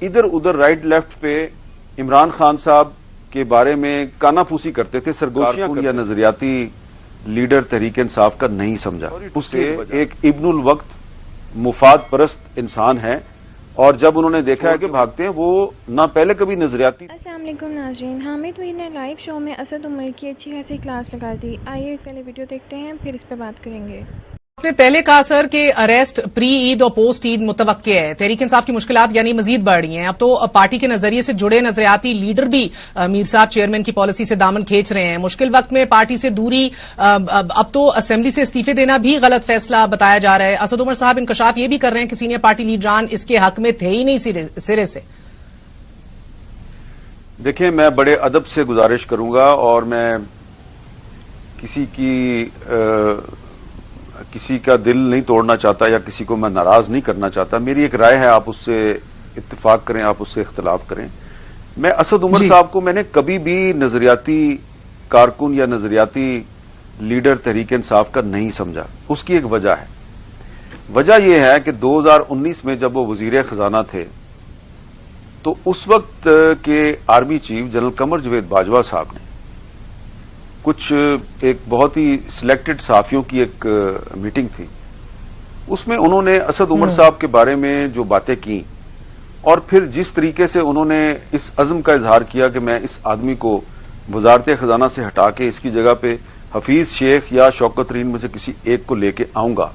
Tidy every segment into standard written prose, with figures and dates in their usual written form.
ادھر ادھر right left پہ عمران خان صاحب کے بارے میں کانا پھوسی کرتے تھے، سرگوشیاں یا نظریاتی لیڈر تحریک انصاف کا نہیں سمجھا. اس کے ایک ابن الوقت مفاد پرست انسان ہے، اور جب انہوں نے دیکھا ہے کہ بھاگتے ہیں وہ نہ پہلے کبھی نظریاتی. السلام علیکم ناظرین، حامد وحید نے لائیو شو میں اسد عمر کی اچھی خاصی کلاس لگا دی. آئیے پہلے ویڈیو دیکھتے ہیں پھر اس پہ بات کریں گے. آپ نے پہلے کہا سر کہ اریسٹ پری عید اور پوسٹ عید متوقع ہے، تحریک انصاف کی مشکلات یعنی مزید بڑھ رہی ہیں. اب تو پارٹی کے نظریے سے جڑے نظریاتی لیڈر بھی میر صاحب چیئرمین کی پالیسی سے دامن کھینچ رہے ہیں. مشکل وقت میں پارٹی سے دوری، اب تو اسمبلی سے استعفے دینا بھی غلط فیصلہ بتایا جا رہا ہے. اسد عمر صاحب انکشاف یہ بھی کر رہے ہیں کہ سینئر پارٹی لیڈران اس کے حق میں تھے ہی نہیں سرے سے. دیکھیں، میں بڑے ادب سے گزارش کروں گا، اور میں کسی کا دل نہیں توڑنا چاہتا یا کسی کو میں ناراض نہیں کرنا چاہتا. میری ایک رائے ہے، آپ اس سے اتفاق کریں، آپ اس سے اختلاف کریں. میں اسد عمر صاحب کو میں نے کبھی بھی نظریاتی کارکن یا نظریاتی لیڈر تحریک انصاف کا نہیں سمجھا. اس کی ایک وجہ ہے. وجہ یہ ہے کہ 2019 میں جب وہ وزیر خزانہ تھے تو اس وقت کے army chief general Qamar Javed Bajwa صاحب نے کچھ ایک بہت ہی سلیکٹڈ صحافیوں کی ایک میٹنگ تھی، اس میں انہوں نے اسد عمر صاحب کے بارے میں جو باتیں کی، اور پھر جس طریقے سے انہوں نے اس عزم کا اظہار کیا کہ میں اس آدمی کو وزارت خزانہ سے ہٹا کے اس کی جگہ پہ حفیظ شیخ یا شوکت ترین میں سے کسی ایک کو لے کے آؤں گا.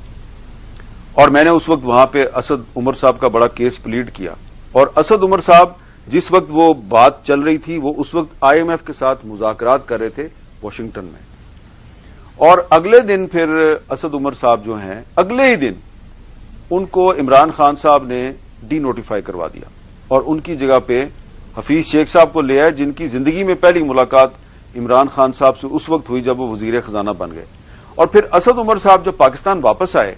اور میں نے اس وقت وہاں پہ اسد عمر صاحب کا بڑا کیس پلیڈ کیا. اور اسد عمر صاحب جس وقت وہ بات چل رہی تھی وہ اس وقت IMF کے ساتھ مذاکرات کر رہے تھے واشنگٹن میں. اور اگلے دن پھر اسد عمر صاحب جو ہیں، اگلے ہی دن ان کو عمران خان صاحب نے ڈی نوٹیفائی کروا دیا، اور ان کی جگہ پہ حفیظ شیخ صاحب کو لے آئے، جن کی زندگی میں پہلی ملاقات عمران خان صاحب سے اس وقت ہوئی جب وہ وزیر خزانہ بن گئے. اور پھر اسد عمر صاحب جب پاکستان واپس آئے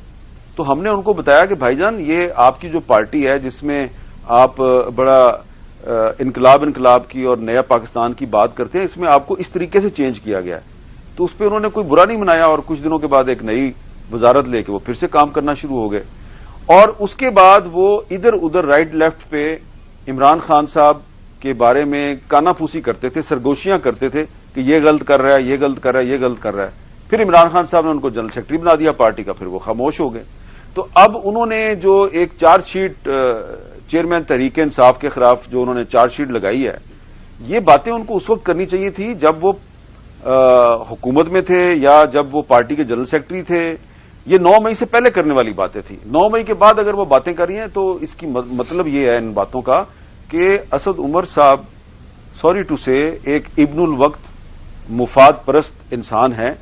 تو ہم نے ان کو بتایا کہ بھائی جان، یہ آپ کی جو پارٹی ہے جس میں آپ بڑا انقلاب کی اور نیا پاکستان کی بات کرتے ہیں، اس میں آپ کو اس طریقے سے چینج کیا گیا ہے. تو اس پہ انہوں نے کوئی برا نہیں منایا، اور کچھ دنوں کے بعد ایک نئی وزارت لے کے وہ پھر سے کام کرنا شروع ہو گئے. اور اس کے بعد وہ ادھر ادھر رائٹ لیفٹ پہ عمران خان صاحب کے بارے میں کانا پھوسی کرتے تھے، سرگوشیاں کرتے تھے کہ یہ غلط کر رہا ہے، یہ غلط کر رہا ہے، یہ غلط کر رہا ہے. پھر عمران خان صاحب نے ان کو جنرل سیکرٹری بنا دیا پارٹی کا، پھر وہ خاموش ہو گئے. تو اب انہوں نے جو ایک charge sheet chairman Tehreek Insaf کے خلاف جو انہوں نے چارج شیٹ لگائی ہے، یہ باتیں ان کو اس وقت کرنی چاہیے تھی جب وہ حکومت میں تھے یا جب وہ پارٹی کے جنرل سیکرٹری تھے. یہ 9 مئی سے پہلے کرنے والی باتیں تھیں. 9 مئی کے بعد اگر وہ باتیں کر رہی ہیں تو اس کی مطلب یہ ہے ان باتوں کا کہ اسد عمر صاحب سوری ٹو سے ایک ابن الوقت مفاد پرست انسان ہے،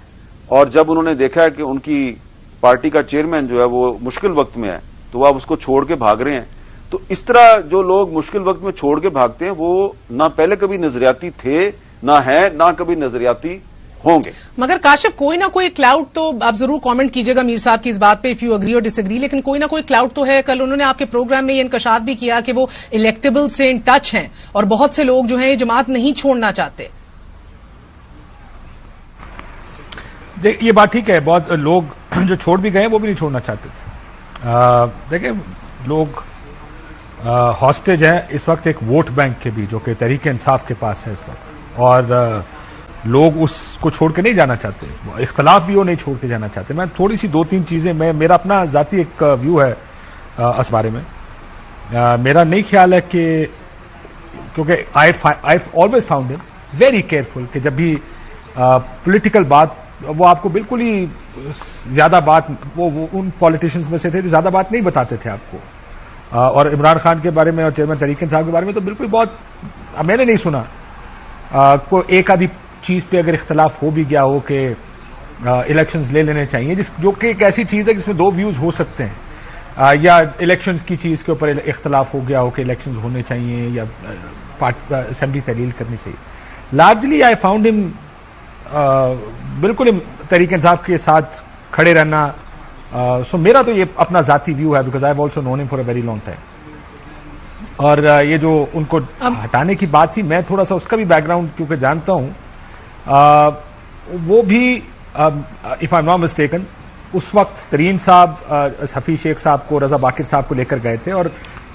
اور جب انہوں نے دیکھا ہے کہ ان کی پارٹی کا چیئرمین جو ہے وہ مشکل وقت میں ہے تو وہ آپ اس کو چھوڑ کے بھاگ رہے ہیں. تو اس طرح جو لوگ مشکل وقت میں چھوڑ کے بھاگتے ہیں وہ نہ پہلے کبھی نظریاتی تھے، نہ ہیں، نہ کبھی نظریاتی ہوں گے. مگر کاشف کوئی نہ کوئی کلاؤڈ تو آپ ضرور کامنٹ کیجیے گا میر صاحب کی اس بات پہ، اف یو اگری اور ڈس اگری، لیکن کوئی نہ کوئی کلاؤڈ تو ہے. کل انہوں نے آپ کے پروگرام میں یہ انکشاف بھی کیا کہ وہ الیکٹیبل سے ان ٹچ ہیں، اور بہت سے لوگ جو ہیں یہ جماعت نہیں چھوڑنا چاہتے. یہ بات ٹھیک ہے، بہت لوگ جو چھوڑ بھی گئے وہ بھی نہیں چھوڑنا چاہتے تھے. دیکھیں، لوگ ہاسٹیج ہیں اس وقت ایک ووٹ بینک کے بھی، جو کہ تحریک انصاف کے پاس ہے اس وقت، اور لوگ اس کو چھوڑ کے نہیں جانا چاہتے. اختلاف بھی وہ نہیں چھوڑ کے جانا چاہتے. میں تھوڑی سی 2-3 چیزیں، میرا اپنا ذاتی ایک ویو ہے اس بارے میں. میرا نہیں خیال ہے کہ، کیونکہ آئی آلویز فاؤنڈ ہم ویری کیئرفل کہ جب بھی پولیٹیکل بات، وہ آپ کو بالکل ہی زیادہ بات، وہ ان پالیٹیشینز میں سے تھے جو زیادہ بات نہیں بتاتے تھے آپ کو. اور عمران خان کے بارے میں اور چیئرمین تحریک انصاف کے بارے میں تو بالکل بہت میں نے نہیں سنا کوئی ایک آدھی چیز پہ اگر اختلاف ہو بھی گیا ہو کہ الیکشنز لے لینے چاہیے، جو کہ ایک ایسی چیز ہے جس میں 2 ویوز ہو سکتے ہیں، یا الیکشنز کی چیز کے اوپر اختلاف ہو گیا ہو کہ الیکشنز ہونے چاہیے یا اسمبلی تحلیل کرنی چاہیے. لارجلی آئی فاؤنڈ ہم بالکل تحریک انصاف کے ساتھ کھڑے رہنا. سو میرا تو یہ اپنا ذاتی ویو ہے، because I have also known him for a very long time. اور یہ جو ان کو ہٹانے کی بات تھی، میں تھوڑا سا اس کا بھی بیک گراؤنڈ کیونکہ جانتا ہوں. وہ بھی if I am not mistaken اس وقت ترین صاحب حفیظ شیخ صاحب کو، رضا باقر صاحب کو لے کر گئے تھے، اور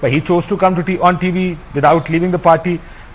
but he chose to come to on TV without leaving the party।